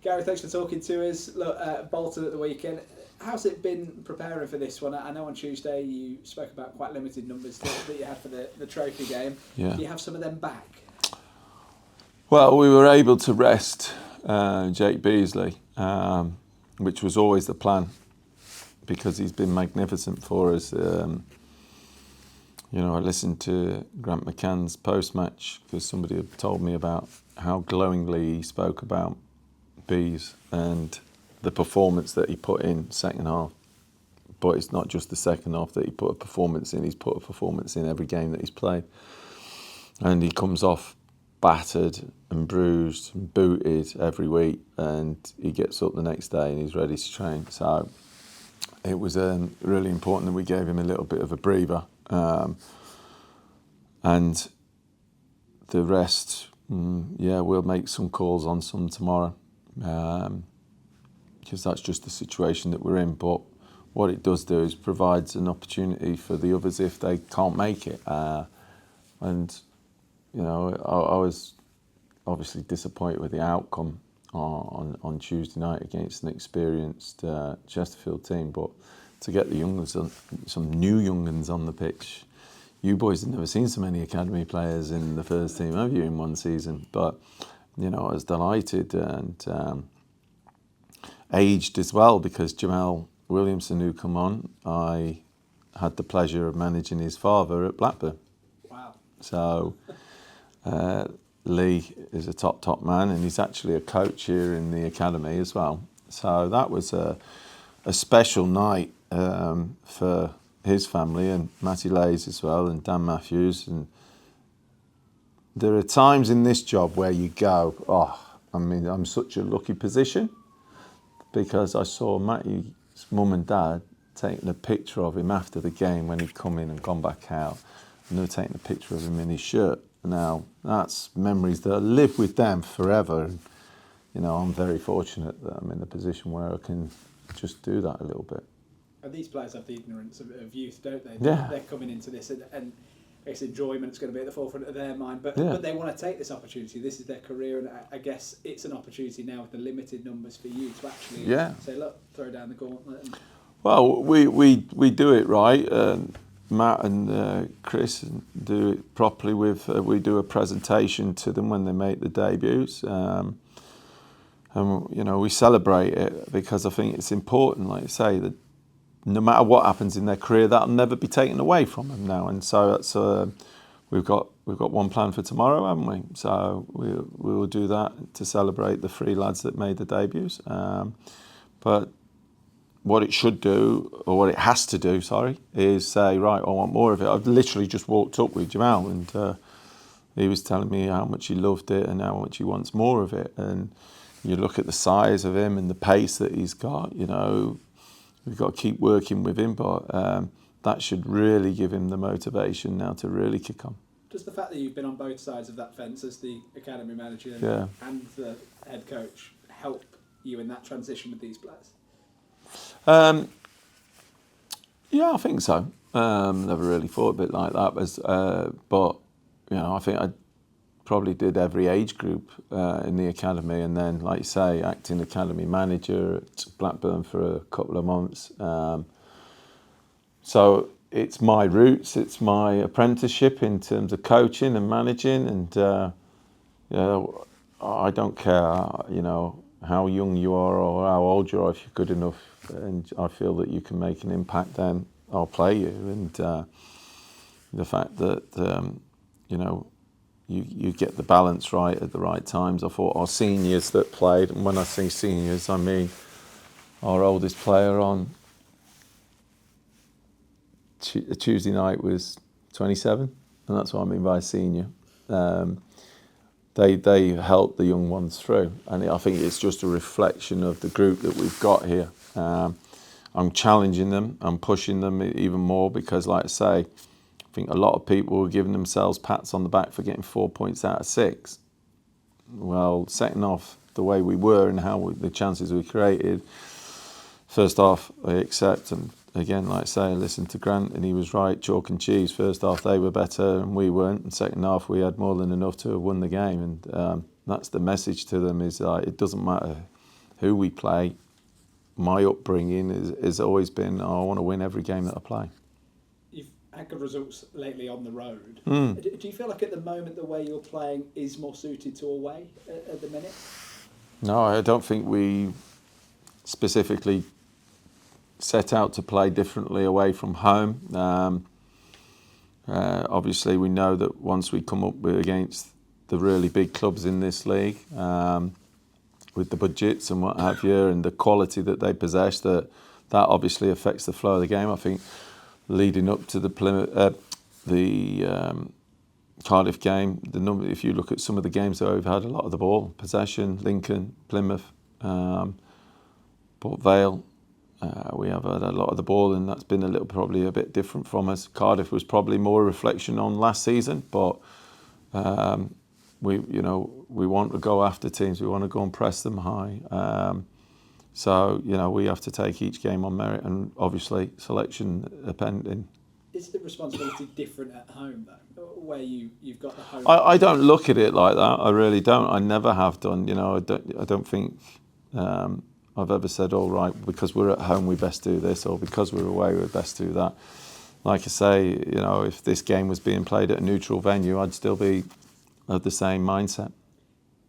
Gary, thanks for talking to us. Look, Bolton at the weekend. How's it been preparing for this one? I know on Tuesday you spoke about quite limited numbers that you had for the trophy game. Yeah. Do you have some of them back? Well, we were able to rest Jake Beasley, which was always the plan, because he's been magnificent for us. I listened to Grant McCann's post-match because somebody had told me about how glowingly he spoke about Bees and the performance that he put in second half. But it's not just the second half that he put a performance in, he's put a performance in every game that he's played. And he comes off battered and bruised and booted every week, and he gets up the next day and he's ready to train. So it was really important that we gave him a little bit of a breather. And the rest, we'll make some calls on some tomorrow, because that's just the situation that we're in. But what it does do is provides an opportunity for the others if they can't make it. I was obviously disappointed with the outcome on Tuesday night against an experienced Chesterfield team, but to get the some new young'uns on the pitch. You boys have never seen so many academy players in the first team, have you, in one season? But, I was delighted and aged as well, because Jamal Williamson, who come on, I had the pleasure of managing his father at Blackburn. Wow. So Lee is a top man, and he's actually a coach here in the academy as well. So that was a special night for his family, and Matty Lays as well, and Dan Matthews. And there are times in this job where you go, I'm such a lucky position, because I saw Matty's mum and dad taking a picture of him after the game when he'd come in and gone back out, and they were taking a picture of him in his shirt. Now, that's memories that live with them forever. And, I'm very fortunate that I'm in a position where I can just do that a little bit. And these players have the ignorance of youth, don't they? Yeah. They're coming into this, and I guess enjoyment's going to be at the forefront of their mind. But they want to take this opportunity. This is their career, and I guess it's an opportunity now with the limited numbers for you to actually say, look, throw down the gauntlet. Well, we do it right. Matt and Chris do it properly. We do a presentation to them when they make the debuts. And we celebrate it, because I think it's important, like you say, that no matter what happens in their career, that'll never be taken away from them now. And so that's we've got one plan for tomorrow, haven't we? So we will do that to celebrate the three lads that made the debuts. But what it should do, or what it has to do, is say, right, I want more of it. I've literally just walked up with Jamal, and he was telling me how much he loved it and how much he wants more of it. And you look at the size of him and the pace that he's got, we've got to keep working with him, but that should really give him the motivation now to really kick on. Does the fact that you've been on both sides of that fence as the academy manager and the head coach help you in that transition with these players? I think so. Never really thought a bit like that, but I think I probably did every age group in the academy, and then, like you say, acting academy manager at Blackburn for a couple of months. So it's my roots, it's my apprenticeship in terms of coaching and managing, and I don't care, how young you are or how old you are. If you're good enough and I feel that you can make an impact, then I'll play you. And the fact that you get the balance right at the right times. I thought our seniors that played, and when I say seniors, I mean our oldest player on Tuesday night was 27, and that's what I mean by senior. They help the young ones through, and I think it's just a reflection of the group that we've got here. I'm challenging them, I'm pushing them even more, because, like I say, I think a lot of people were giving themselves pats on the back for getting 4 points out of 6. Well, setting off the way we were and the chances we created, first half I accept, and again, like I say, I listened to Grant and he was right, chalk and cheese. First half they were better and we weren't, and second half we had more than enough to have won the game. And that's the message to them, is it doesn't matter who we play, my upbringing has always been, I want to win every game that I play. You've had good results lately on the road. Mm. Do you feel like at the moment the way you're playing is more suited to away at the minute? No, I don't think we specifically set out to play differently away from home. Obviously, we know that once we come up against the really big clubs in this league, with the budgets and what have you, and the quality that they possess, that obviously affects the flow of the game. I think leading up to the Cardiff game, if you look at some of the games that we've had a lot of the ball possession, Lincoln, Plymouth, Port Vale, we have had a lot of the ball, and that's been probably a bit different from us. Cardiff was probably more a reflection on last season, but we want to go after teams. We want to go and press them high. So we have to take each game on merit, and obviously selection depending. Is the responsibility different at home though, where you've got the home? I don't look at it like that. I really don't. I never have done. I don't think I've ever said, all right, because we're at home we best do this, or because we're away we best do that. Like I say, if this game was being played at a neutral venue, I'd still be of the same mindset.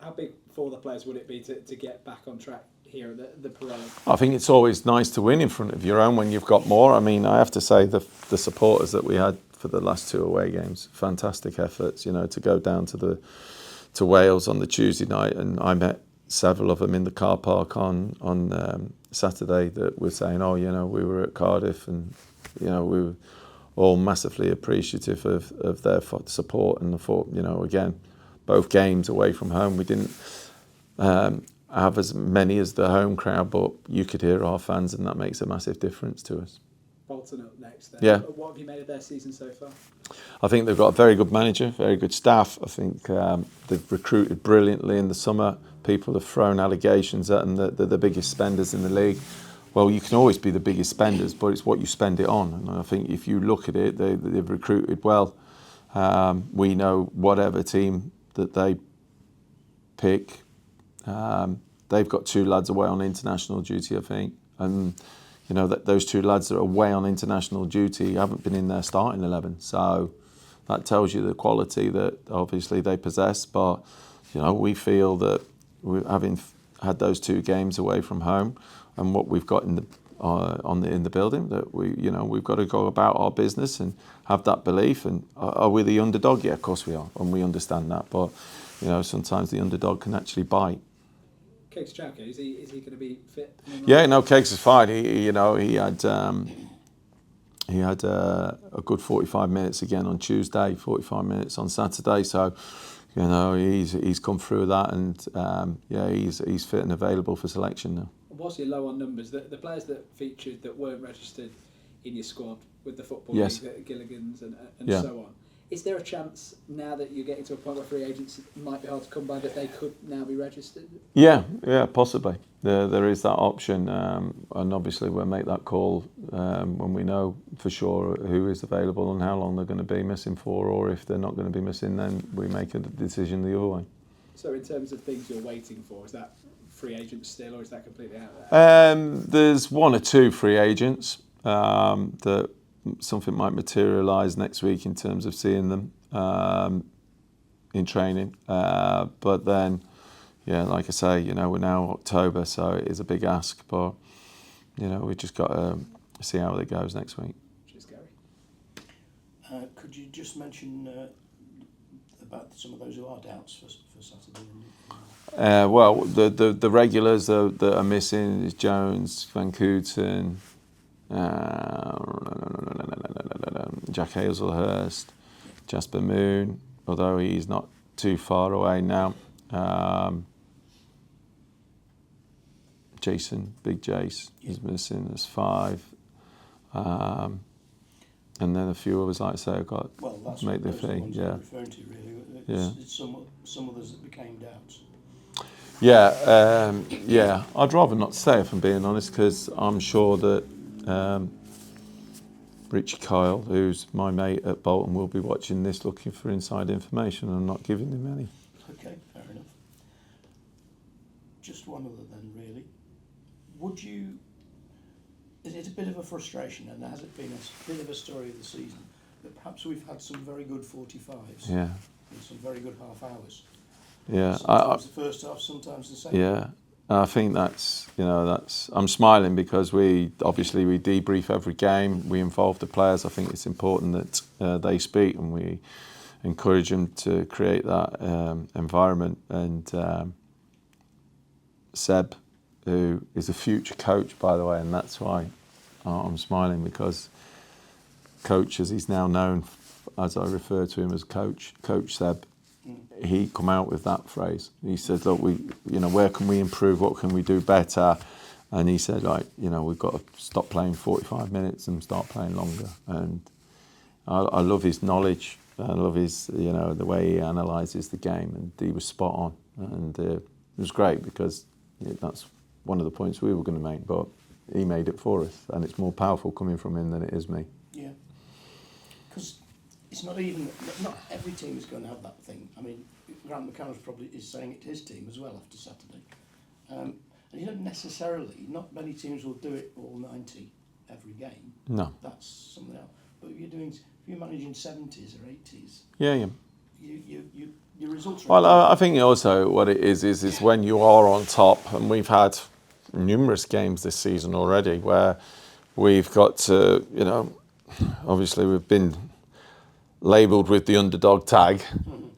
How big for the players would it be to get back on track here at the Pirelli? I think it's always nice to win in front of your own when you've got more. I mean, I have to say the supporters that we had for the last 2 away games, fantastic efforts. To go down to Wales on the Tuesday night, and I met several of them in the car park on Saturday that were saying, we were at Cardiff, and we were all massively appreciative of their support. And I thought, again, both games away from home, we didn't have as many as the home crowd, but you could hear our fans, and that makes a massive difference to us. Bolton up next then. Yeah. What have you made of their season so far? I think they've got a very good manager, very good staff. I think they've recruited brilliantly in the summer. People have thrown allegations at them that they're the biggest spenders in the league. Well, you can always be the biggest spenders, but it's what you spend it on. And I think if you look at it, they've recruited well. We know whatever team that they pick, they've got 2 lads away on international duty, I think. And that those 2 lads that are away on international duty haven't been in their starting 11. So that tells you the quality that obviously they possess. But we feel that having had those 2 games away from home, and what we've got in the building, that we've got to go about our business and have that belief. And are we the underdog? Yeah, of course we are, and we understand that. But sometimes the underdog can actually bite. Cakes Chowke, is he going to be fit? Yeah, no, Cakes is fine. He had a good 45 minutes again on Tuesday, 45 minutes on Saturday. So, he's come through that, and he's fit and available for selection now. Whilst you're low on numbers, the players that featured that weren't registered in your squad with the football yes. league, Gilligan's and yeah. so on, is there a chance now that you're getting to a point where free agents might be hard to come by that they could now be registered? Yeah, possibly. There is that option, and obviously we'll make that call when we know for sure who is available and how long they're going to be missing for, or if they're not going to be missing, then we make a decision the other way. So in terms of things you're waiting for, is that free agents still, or is that completely out there? There's 1 or 2 free agents that something might materialise next week in terms of seeing them in training. But then, like I say, we're now October, so it is a big ask. But we just got to see how it goes next week. Cheers, Gary. Could you just mention about some of those who are doubts for Saturday? Well, the regulars that are missing is Jones, Van Kooten, Jack Hazelhurst, Jasper Moon, although he's not too far away now. Jason, Big Jace, is missing. There's 5. And then a few others, like I say, I've got that's make the those fee. Ones Yeah. referring to really. It's some others that became doubts. Yeah. I'd rather not say, if I'm being honest, because I'm sure that Richie Kyle, who's my mate at Bolton, will be watching this looking for inside information and not giving him any. Okay, fair enough. Just one other then, really. Is it a bit of a frustration, and has it been a bit of a story of the season, that perhaps we've had some very good 45s and some very good half hours? Yeah. Sometimes the first half, sometimes the second. Yeah. I think that's I'm smiling because we debrief every game, we involve the players. I think it's important that they speak and we encourage them to create that environment. And Seb, who is a future coach, by the way, and that's why I'm smiling, because Coach, as he's now known, as I refer to him as Coach Seb, he come out with that phrase. He said, look, where can we improve? What can we do better? And he said, we've got to stop playing 45 minutes and start playing longer. And I love his knowledge. I love his, the way he analyses the game, and he was spot on. And it was great because that's one of the points we were going to make, but he made it for us, and it's more powerful coming from him than it is me. Yeah, because it's not every team is going to have that thing. I mean, Grant McCann's probably is saying it to his team as well after Saturday. And you don't necessarily, not many teams will do it all 90 every game. No. That's something else. But if you're managing 70s or 80s, yeah. Your results are... Well, I think also what it is when you are on top, and we've had numerous games this season already where we've got to, obviously we've been labelled with the underdog tag.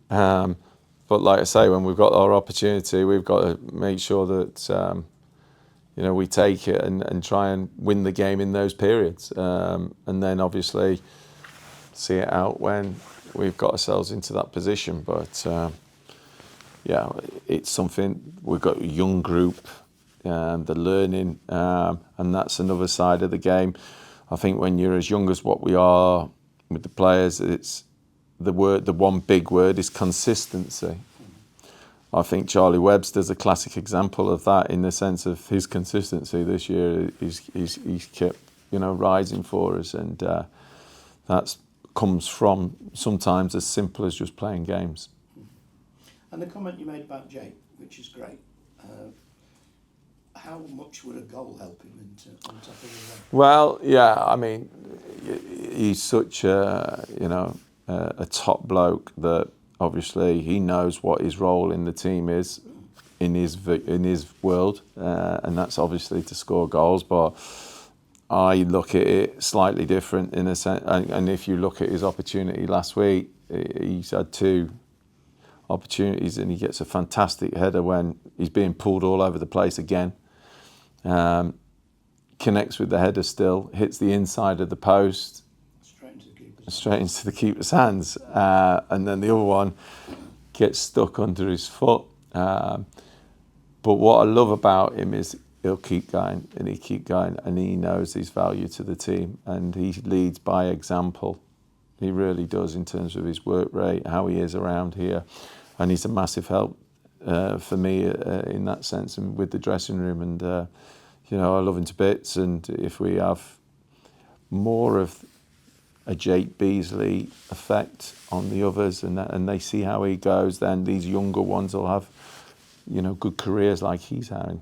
But like I say, when we've got our opportunity, we've got to make sure that, we take it and try and win the game in those periods. And then obviously see it out when we've got ourselves into that position. But it's something, we've got a young group, the learning, and that's another side of the game. I think when you're as young as what we are with the players, it's the one big word is consistency. I think Charlie Webster's a classic example of that, in the sense of his consistency this year. He's kept rising for us, and that comes from sometimes as simple as just playing games. And the comment you made about Jake, which is great. How much would a goal help him on top of the run? Well, yeah, I mean, he's such a top bloke that obviously he knows what his role in the team is in his world, and that's obviously to score goals. But I look at it slightly different in a sense, and if you look at his opportunity last week, he's had 2 opportunities and he gets a fantastic header when he's being pulled all over the place again. Connects with the header still, hits the inside of the post, straight into the keeper's hands, and then the other one gets stuck under his foot. But what I love about him is he'll keep going and he knows his value to the team, and he leads by example. He really does, in terms of his work rate, how he is around here, and he's a massive help for me in that sense, and with the dressing room. And I love him to bits, and if we have more of a Jake Beasley effect on the others, and they see how he goes, then these younger ones will have good careers like he's having.